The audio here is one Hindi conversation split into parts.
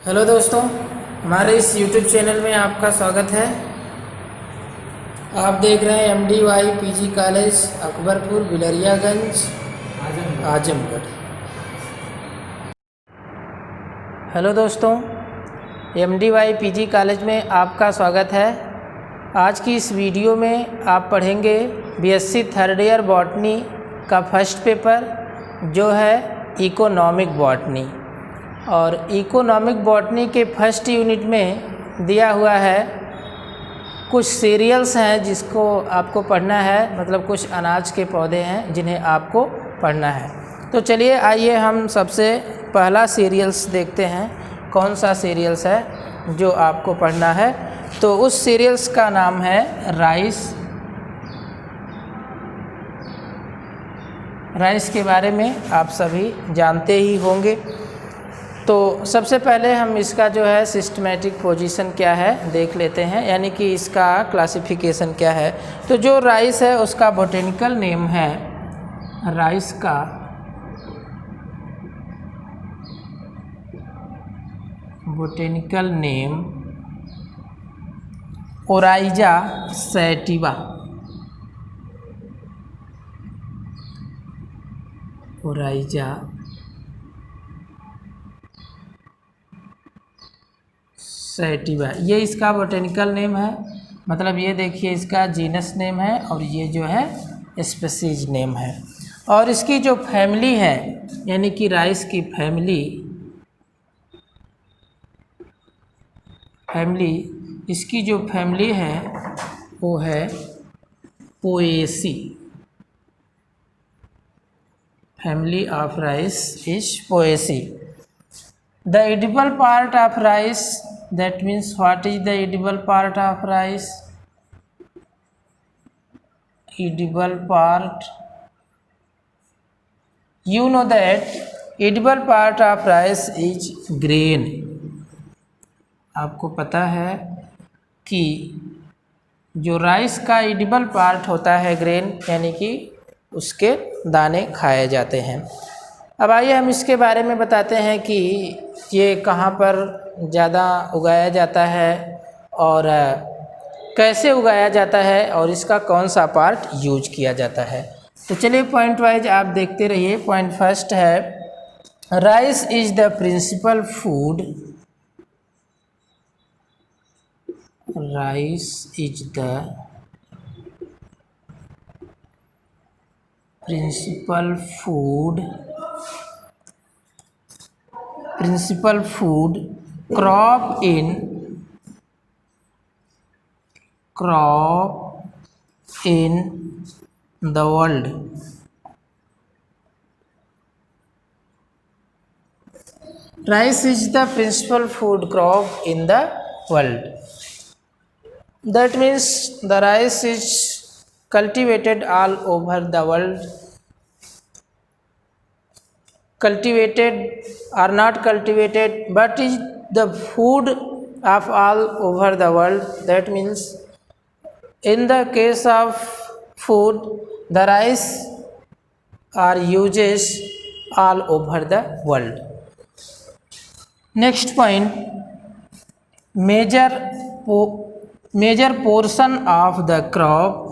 हेलो दोस्तों, हमारे इस YouTube चैनल में आपका स्वागत है। आप देख रहे हैं MDY PG college Akbarpur Bilariyaganj Azamgarh. Hello दोस्तों, MDY PG कॉलेज में आपका स्वागत है। आज की इस वीडियो में आप पढ़ेंगे BSc थर्ड ईयर बॉटनी का फर्स्ट पेपर जो है इकोनॉमिक बॉटनी। और इकोनॉमिक बॉटनी के फर्स्ट यूनिट में दिया हुआ है कुछ सीरियल्स हैं जिसको आपको पढ़ना है, मतलब कुछ अनाज के पौधे हैं जिन्हें आपको पढ़ना है। तो चलिए आइए हम सबसे पहला सीरियल्स देखते हैं, कौन सा सीरियल्स है जो आपको पढ़ना है। तो उस सीरियल्स का नाम है राइस। राइस के बारे में आप सभी जानते ही होंगे। तो सबसे पहले हम इसका जो है सिस्टमेटिक पोजीशन क्या है देख लेते हैं, यानी कि इसका क्लासिफिकेशन क्या है। तो जो राइस है उसका बोटेनिकल नेम है, राइस का botanical name Oryza sativa. Oryza sativa ये इसका बोटेनिकल नेम है, मतलब ये देखिए इसका जीनस नेम है और ये जो है स्पीशीज नेम है। और इसकी जो फैमिली है, यानी कि राइस की फैमिली इसकी जो फैमिली है वो है Poaceae. Family of rice is Poaceae. The edible part of rice, that means what is the edible part of rice? Edible part, you know that edible part of rice is grain. आपको पता है कि जो राइस का एडिबल पार्ट होता है ग्रेन, यानी कि उसके दाने खाए जाते हैं। अब आइए हम इसके बारे में बताते हैं कि ये कहाँ पर ज़्यादा उगाया जाता है और कैसे उगाया जाता है और इसका कौन सा पार्ट यूज किया जाता है। तो चलिए पॉइंट वाइज आप देखते रहिए। पॉइंट फर्स्ट है, rice is the principal food. Rice is the principal food crop in the world. Rice is the principal food crop in the world. That means the rice is cultivated all over the world. Cultivated or not cultivated, but is the food of all over the world. That means in the case of food, the rice are uses all over the world. Next point, major portion of the crop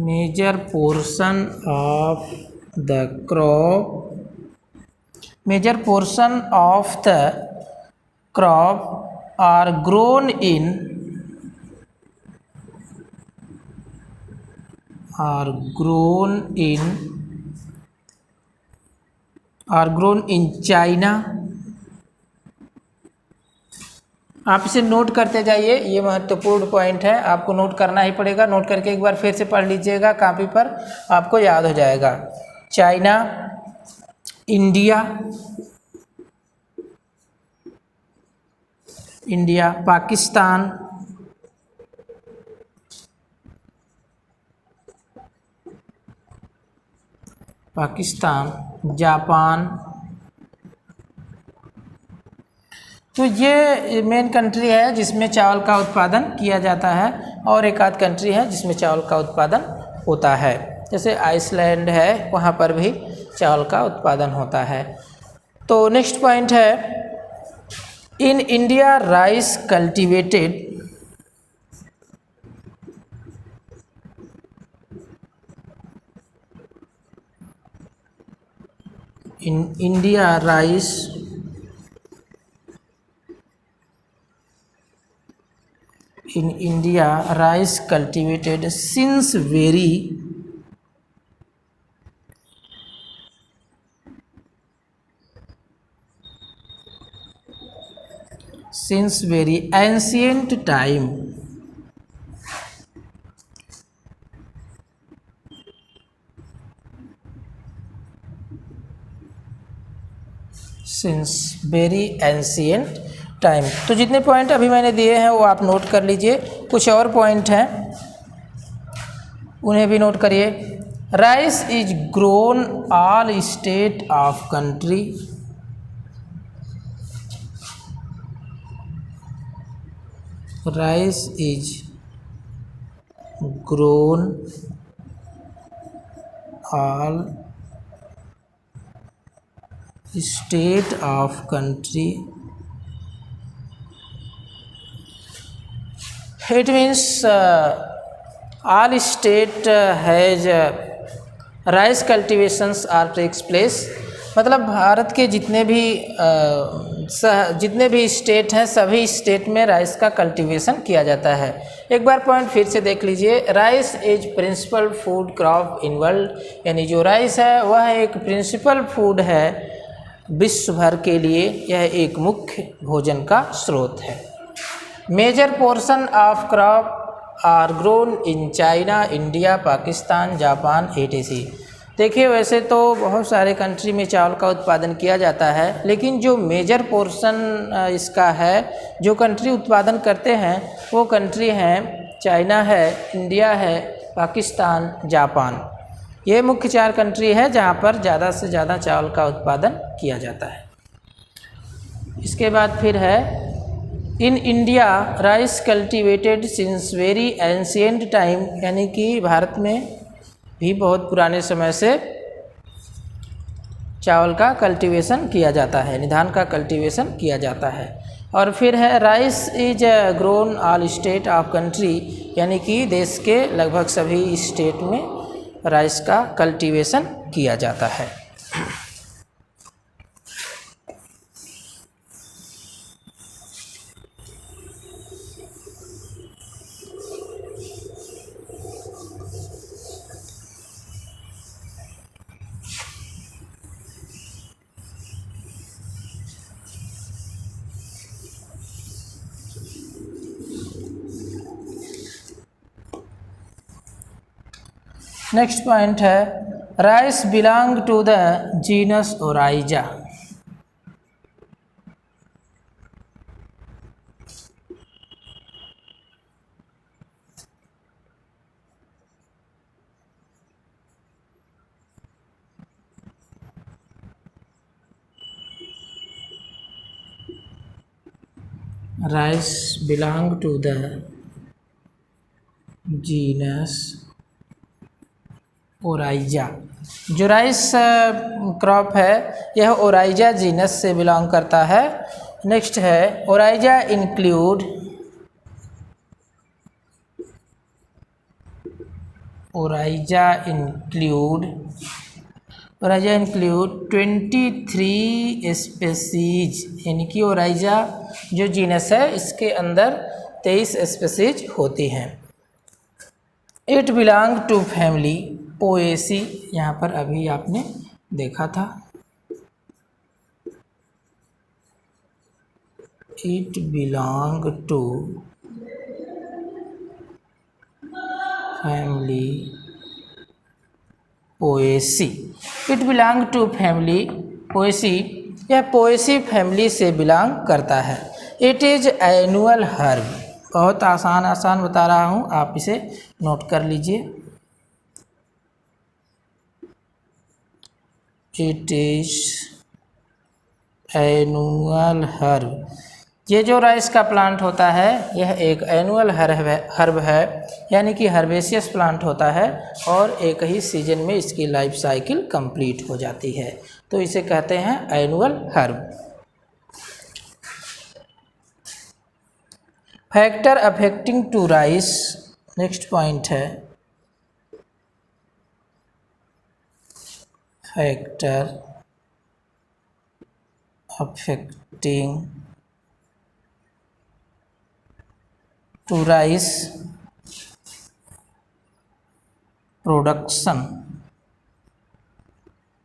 major portion of the crop are grown in China। आप इसे नोट करते जाइए, ये महत्वपूर्ण पॉइंट है, आपको नोट करना ही पड़ेगा। नोट करके एक बार फिर से पढ़ लीजिएगा कॉपी पर, आपको याद हो जाएगा। चाइना, इंडिया, पाकिस्तान, जापान, तो ये मेन कंट्री है जिसमें चावल का उत्पादन किया जाता है, और एक आध कंट्री है जिसमें चावल का उत्पादन होता है। जैसे आइसलैंड है, वहाँ पर भी चावल का उत्पादन होता है। तो नेक्स्ट पॉइंट है, in India rice cultivated in India rice cultivated since very ancient time. Since very ancient time. तो जितने पॉइंट अभी मैंने दिए हैं वो आप नोट कर लीजिए। कुछ और पॉइंट हैं, उन्हें भी नोट करिए। Rice is grown all state of country. Rice is grown all state of country. It means all state has rice cultivations are takes place। मतलब भारत के जितने भी स्टेट हैं, सभी स्टेट में राइस का कल्टीवेशन किया जाता है। एक बार पॉइंट फिर से देख लीजिए, rice is principal food crop in world, यानी जो राइस है वह एक प्रिंसिपल फूड है विश्व भर के लिए, यह एक मुख्य भोजन का स्रोत है। Major portion of crop are grown in China, India, Pakistan, Japan, etc। देखिए, वैसे तो बहुत सारे कंट्री में चावल का उत्पादन किया जाता है, लेकिन जो मेजर पोर्शन इसका है, जो कंट्री उत्पादन करते हैं वो कंट्री हैं चाइना है, इंडिया है, पाकिस्तान, जापान। ये मुख्य 4 कंट्री है जहाँ पर ज़्यादा से ज़्यादा चावल का उत्पादन किया जाता है। इसके बाद फिर है, in India rice cultivated since very ancient time, यानी कि भारत में भी बहुत पुराने समय से चावल का कल्टीवेशन किया जाता है, धान का कल्टीवेशन किया जाता है। और फिर है, rice is grown all state of country, यानी कि देश के लगभग सभी स्टेट में राइस का कल्टीवेशन किया जाता है। नेक्स्ट पॉइंट है, rice belong to the genus Oryza. Rice belong to the genus Oryza. जो राइस क्रॉप है यह ओराइजा जीनस से बिलोंग करता है। नेक्स्ट है, ओराइजा इंक्लूड 23 स्पेसीज, यानी कि ओराइजा जो जीनस है इसके अंदर 23 स्पेसीज होती हैं। It belong to family Poaceae, यहाँ पर अभी आपने देखा था, it belong to family Poaceae. It belong to family Poaceae, यह पोएसी फैमिली से बिलोंग करता है। इट इज एनुअल हर्ब, बहुत आसान बता रहा हूँ, आप इसे नोट कर लीजिए। इट इज एनुअल हर्ब, ये जो राइस का प्लांट होता है यह एक एनुअल हर्ब है, यानी कि हर्बेशियस प्लांट होता है और एक ही सीजन में इसकी लाइफ साइकिल कंप्लीट हो जाती है, तो इसे कहते हैं annual herb. Factor affecting to rice, next point है factor affecting to rice production,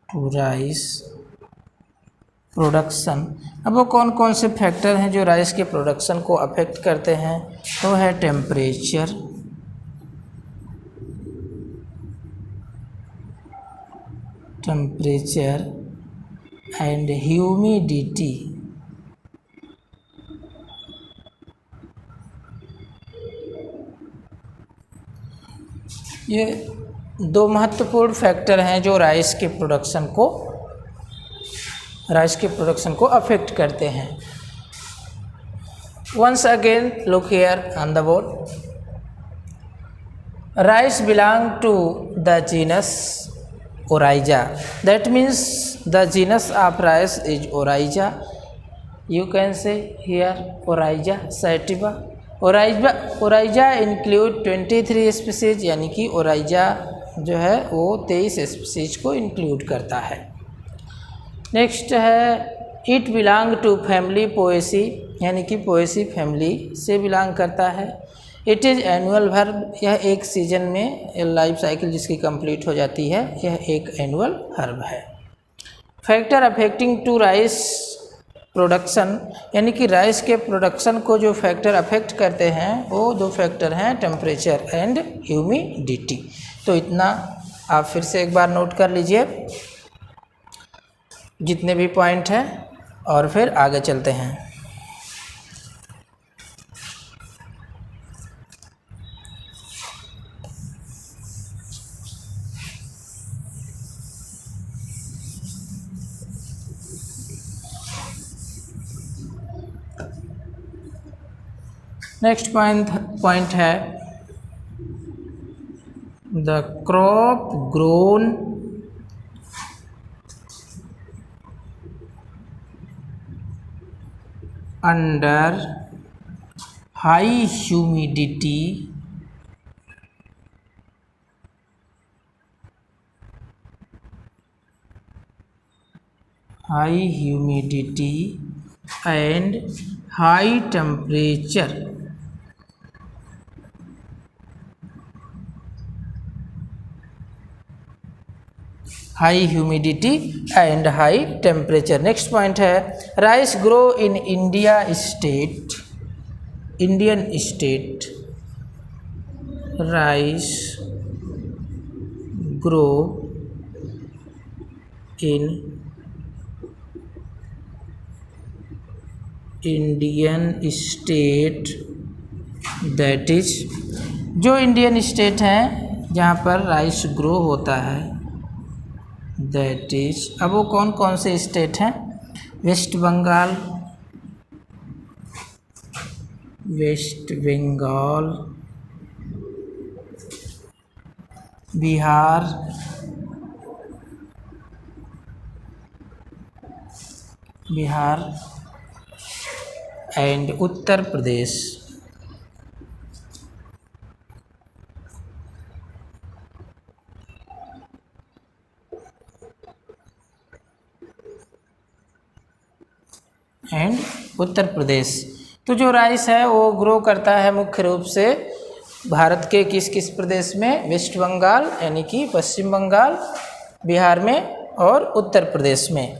to rice production. अब वो कौन कौन से फैक्टर हैं जो राइस के प्रोडक्शन को अफेक्ट करते हैं, तो है टेम्परेचर, एंड ह्यूमिडिटी। ये दो महत्वपूर्ण फैक्टर हैं जो राइस के प्रोडक्शन को अफेक्ट करते हैं। Once again look here on the board, rice belong to the genus Oryza, that means the genus of rice is Oryza, you can see here Oryza sativa. Oryza include 23 species, यानी कि ओराइजा जो है वो 23 स्पीसीज को इंक्लूड करता है। नेक्स्ट है it belong to family Poaceae, यानी कि पोएसी फैमिली से बिलोंग करता है। इट इज़ एनुअल हर्ब, यह एक सीजन में लाइफ साइकिल जिसकी कंप्लीट हो जाती है, यह एक एनुअल हर्ब है। Factor affecting to rice production, यानी कि राइस के प्रोडक्शन को जो फैक्टर अफेक्ट करते हैं वो दो फैक्टर हैं, टेम्परेचर एंड ह्यूमिडिटी। तो इतना आप फिर से एक बार नोट कर लीजिए जितने भी पॉइंट हैं और फिर आगे चलते हैं। नेक्स्ट पॉइंट है the crop grown under high humidity and high temperature. High humidity and high temperature. Next point है rice grow in Indian state, rice grow in Indian state, that is, जो इंडियन स्टेट हैं जहाँ पर राइस ग्रो होता है, दैट इज। अब वो कौन कौन से स्टेट हैं, वेस्ट बंगाल, बिहार एंड उत्तर प्रदेश। तो जो राइस है वो ग्रो करता है मुख्य रूप से भारत के किस किस प्रदेश में, वेस्ट बंगाल यानी कि पश्चिम बंगाल, बिहार में और उत्तर प्रदेश में।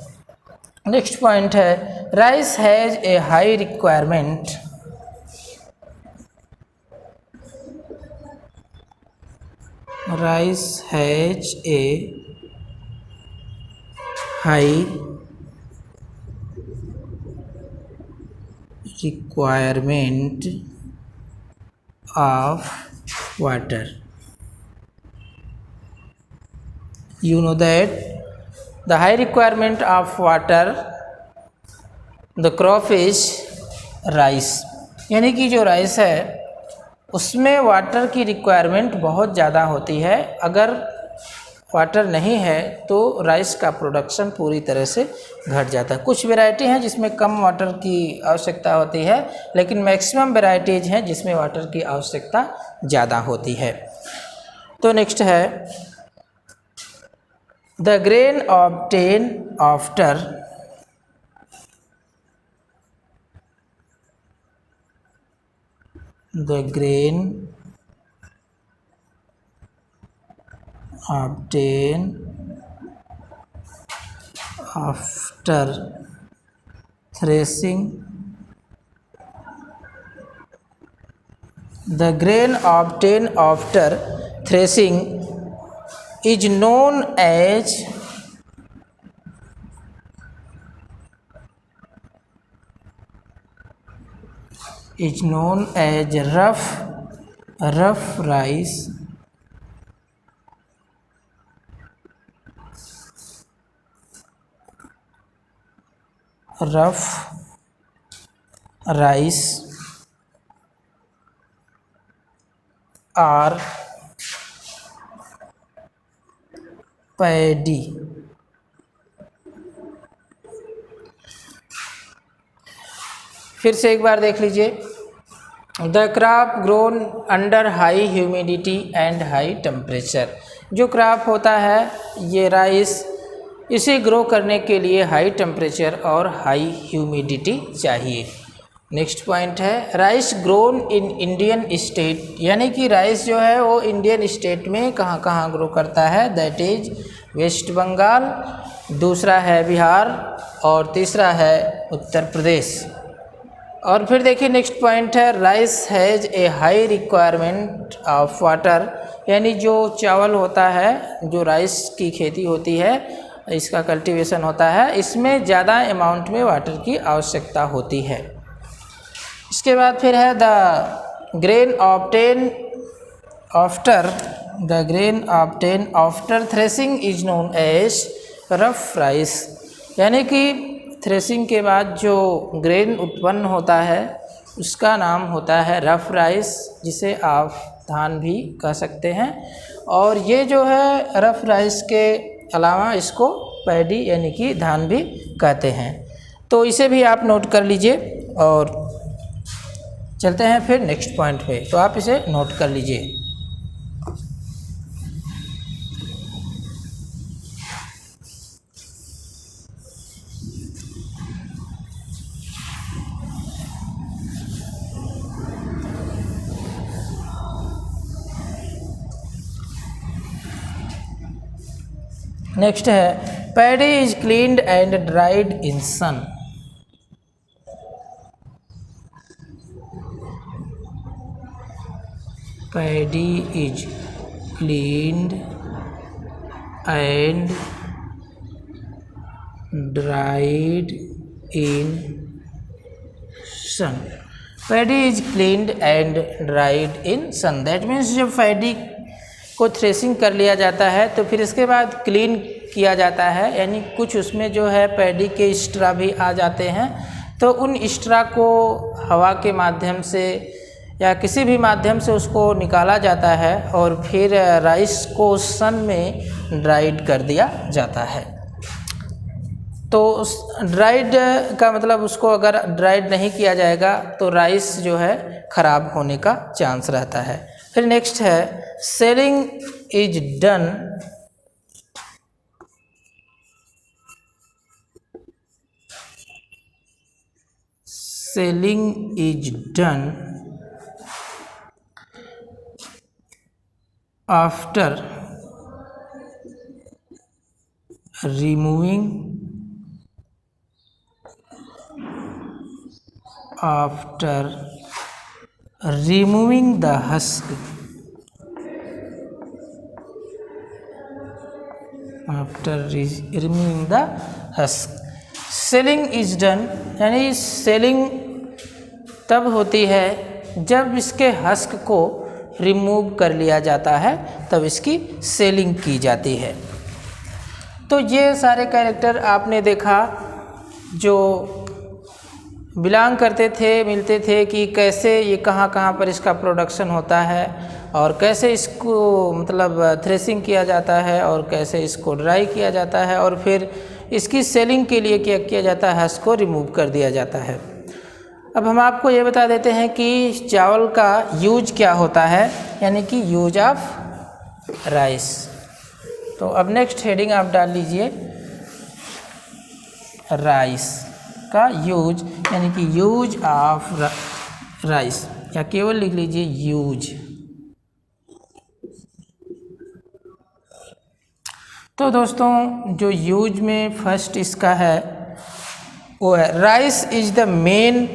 नेक्स्ट पॉइंट है rice has a high requirement, rice has a high requirement of water. You know that the high requirement of water, the crop is rice, यानी कि जो राइस है उसमें वाटर की रिक्वायरमेंट बहुत ज़्यादा होती है। अगर वाटर नहीं है तो राइस का प्रोडक्शन पूरी तरह से घट जाता है। कुछ वैरायटी हैं जिसमें कम वाटर की आवश्यकता होती है, लेकिन मैक्सिमम वैरायटीज़ हैं जिसमें वाटर की आवश्यकता ज़्यादा होती है। तो नेक्स्ट है the grain obtain after the grain obtained after threshing, the grain obtained after threshing is known as rough rice, or paddy। फिर से एक बार देख लीजिए। The crop grown under high humidity and high temperature. जो क्रॉप होता है ये राइस, इसे ग्रो करने के लिए हाई टेम्परेचर और हाई ह्यूमिडिटी चाहिए। नेक्स्ट पॉइंट है rice grown in Indian state, यानी कि राइस जो है वो इंडियन स्टेट में कहाँ कहाँ ग्रो करता है, दैट इज वेस्ट बंगाल, दूसरा है बिहार और तीसरा है उत्तर प्रदेश। और फिर देखिए नेक्स्ट पॉइंट है rice has a high requirement of water, यानी जो चावल होता है, जो राइस की खेती होती है, इसका कल्टीवेशन होता है, इसमें ज़्यादा अमाउंट में वाटर की आवश्यकता होती है। इसके बाद फिर है the grain obtain after threshing is known as rough rice, यानी कि थ्रेसिंग के बाद जो ग्रेन उत्पन्न होता है उसका नाम होता है रफ राइस, जिसे आप धान भी कह सकते हैं। और ये जो है रफ राइस के अलावा इसको पैडी यानी कि धान भी कहते हैं। तो इसे भी आप नोट कर लीजिए और चलते हैं फिर नेक्स्ट पॉइंट पे, तो आप इसे नोट कर लीजिए। नेक्स्ट है paddy is cleaned and dried in sun. Paddy is cleaned and dried in sun. Paddy is cleaned and dried in sun, that means जब पैडी को थ्रेसिंग कर लिया जाता है तो फिर इसके बाद क्लीन किया जाता है, यानी कुछ उसमें जो है पैडी के स्ट्रा भी आ जाते हैं, तो उन स्ट्रा को हवा के माध्यम से या किसी भी माध्यम से उसको निकाला जाता है और फिर राइस को सन में ड्राइड कर दिया जाता है। तो उस ड्राइड का मतलब उसको अगर ड्राइड नहीं किया जाएगा तो राइस जो है ख़राब होने का चांस रहता है। फिर नेक्स्ट है selling is done after removing the husk, selling is done, यानी सेलिंग तब होती है जब इसके हस्क को रिमूव कर लिया जाता है, तब इसकी सेलिंग की जाती है। तो ये सारे कैरेक्टर आपने देखा जो बिलोंग करते थे, मिलते थे कि कैसे ये कहाँ कहाँ पर इसका प्रोडक्शन होता है और कैसे इसको मतलब थ्रेसिंग किया जाता है और कैसे इसको ड्राई किया जाता है और फिर इसकी सेलिंग के लिए क्या किया जाता है, हस्क को रिमूव कर दिया जाता है। अब हम आपको ये बता देते हैं कि चावल का यूज क्या होता है, यानी कि यूज ऑफ राइस। तो अब नेक्स्ट हेडिंग आप डाल लीजिए राइस का यूज, यानी कि यूज ऑफ राइस, या केवल लिख लीजिए यूज। तो दोस्तों जो यूज में फर्स्ट इसका है वो है rice is the main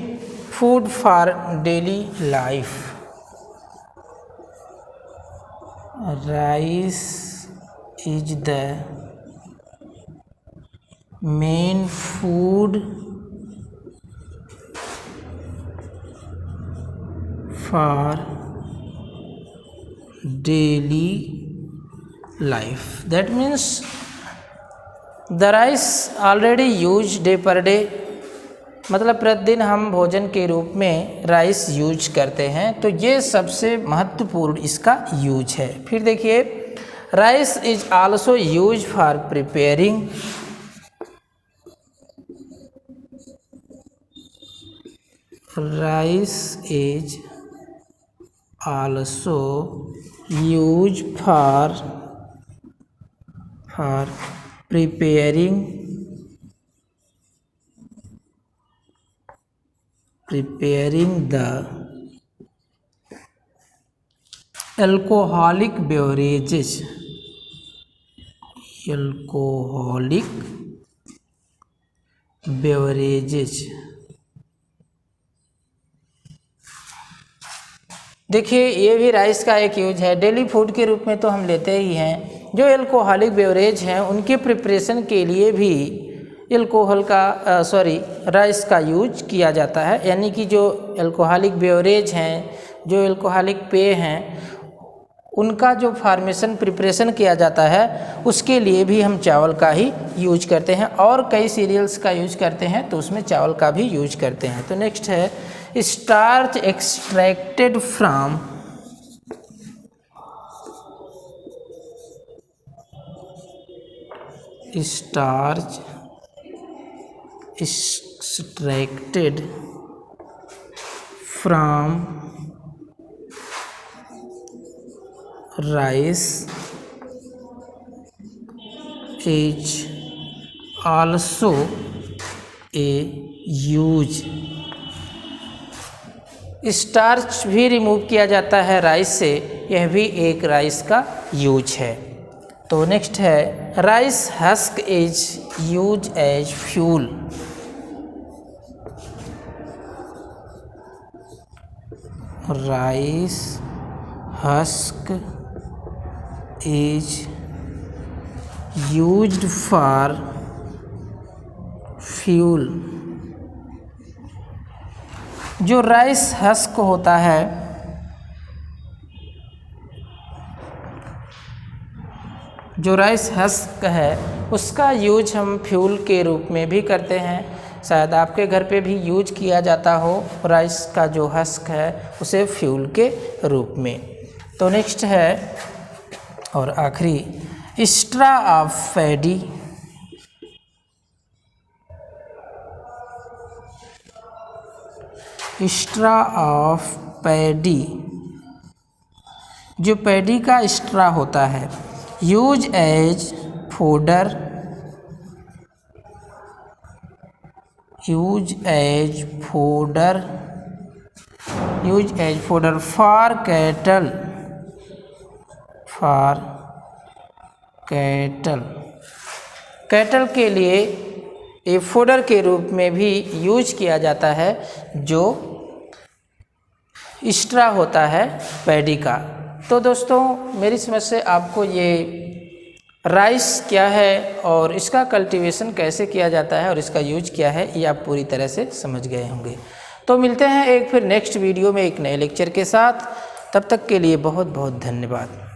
food for daily life. Rice is the main food for daily life. That means the rice already used day per day, मतलब प्रतिदिन हम भोजन के रूप में राइस यूज करते हैं। तो ये सबसे महत्वपूर्ण इसका यूज है। फिर देखिए rice is also use for preparing, rice is also use for preparing the alcoholic beverages, देखिए ये भी राइस का एक यूज है। डेली फूड के रूप में तो हम लेते ही हैं। जो एल्कोहलिक बेवरेज हैं उनके प्रिपरेशन के लिए भी राइस का यूज किया जाता है। यानी कि जो एल्कोहलिक बेवरेज हैं, जो एल्कोहलिक पेय हैं, उनका जो फार्मेशन प्रिपरेशन किया जाता है उसके लिए भी हम चावल का ही यूज करते हैं और कई सीरियल्स का यूज करते हैं, तो उसमें चावल का भी यूज करते हैं। तो नेक्स्ट है starch extracted from rice is also a use. Starch भी रिमूव किया जाता है राइस से, यह भी एक राइस का यूज है। तो नेक्स्ट है rice husk is use as fuel. Rice husk is used for fuel. जो राइस हस्क होता है, जो राइस हस्क है उसका यूज हम फ्यूल के रूप में भी करते हैं। शायद आपके घर पे भी यूज किया जाता हो राइस का जो हस्क है उसे फ्यूल के रूप में। तो नेक्स्ट है और आखिरी straw of paddy. Straw of paddy, जो पैडी का स्ट्रा होता है, use as fodder, use as fodder for cattle, cattle के लिए ये फोडर के रूप में भी यूज किया जाता है जो स्ट्रा होता है पैडी का। तो दोस्तों मेरी समझ से आपको ये राइस क्या है और इसका कल्टीवेशन कैसे किया जाता है और इसका यूज क्या है ये आप पूरी तरह से समझ गए होंगे। तो मिलते हैं एक फिर नेक्स्ट वीडियो में एक नए लेक्चर के साथ। तब तक के लिए बहुत बहुत धन्यवाद।